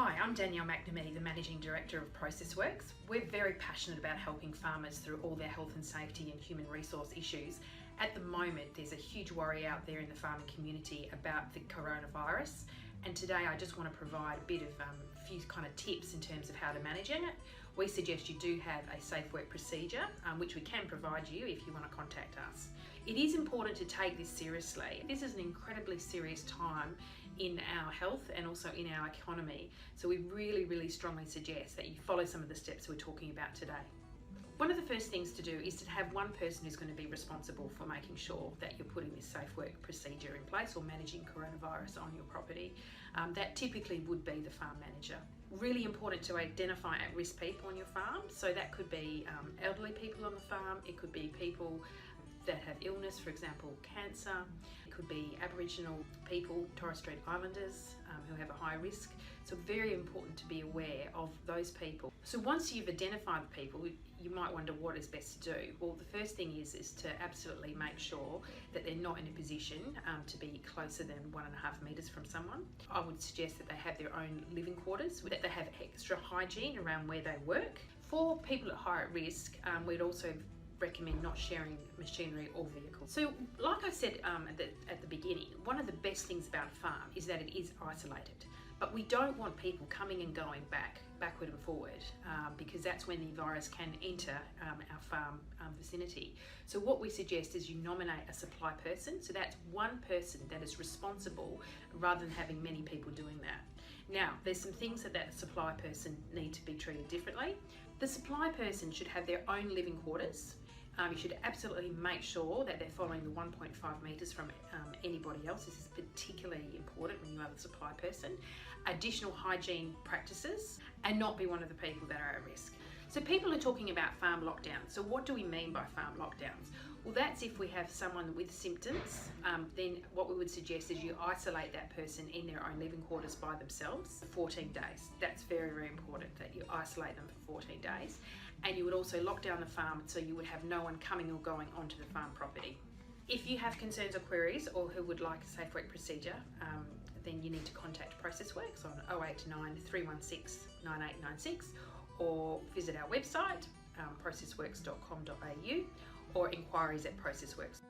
Hi, I'm Danielle McNamee, the Managing Director of ProcessWorx. We're very passionate about helping farmers through all their health and safety and human resource issues. At the moment, there's a huge worry out there in the farming community about the coronavirus, and today I just want to provide a bit of few kind of tips in terms of how to manage it. We suggest you do have a safe work procedure, which we can provide you if you want to contact us. It is important to take this seriously. This is an incredibly serious time in our health and also in our economy. So we really strongly suggest that you follow some of the steps we're talking about today. One of the first things to do is to have one person who's going to be responsible for making sure that you're putting this safe work procedure in place or managing coronavirus on your property. That typically would be the farm manager. Really important to identify at-risk people on your farm. So that could be elderly people on the farm, it could be people that have illness, for example cancer, it could be Aboriginal people, Torres Strait Islanders who have a high risk. So very important to be aware of those people. So once you've identified the people, you might wonder what is best to do. Well, the first thing is to absolutely make sure that they're not in a position to be closer than 1.5 metres from someone. I would suggest that they have their own living quarters, that they have extra hygiene around where they work. For people at higher risk, we'd also recommend not sharing machinery or vehicles. So like I said at the beginning, one of the best things about a farm is that it is isolated. But we don't want people coming and going backward and forward because that's when the virus can enter our farm vicinity. So what we suggest is you nominate a supply person. So that's one person that is responsible rather than having many people doing that. Now, there's some things that supply person need to be treated differently. The supply person should have their own living quarters. You should absolutely make sure that they're following the 1.5 metres from anybody else. This is particularly important when you are the supply person. Additional hygiene practices, and not be one of the people that are at risk. So people are talking about farm lockdowns. So what do we mean by farm lockdowns? Well, that's if we have someone with symptoms, then what we would suggest is you isolate that person in their own living quarters by themselves for 14 days. That's very important that you isolate them for 14 days. And you would also lock down the farm so you would have no one coming or going onto the farm property. If you have concerns or queries or who would like a safe work procedure, then you need to contact ProcessWorx on 089 316 9896 or visit our website processworx.com.au or inquiries at ProcessWorx.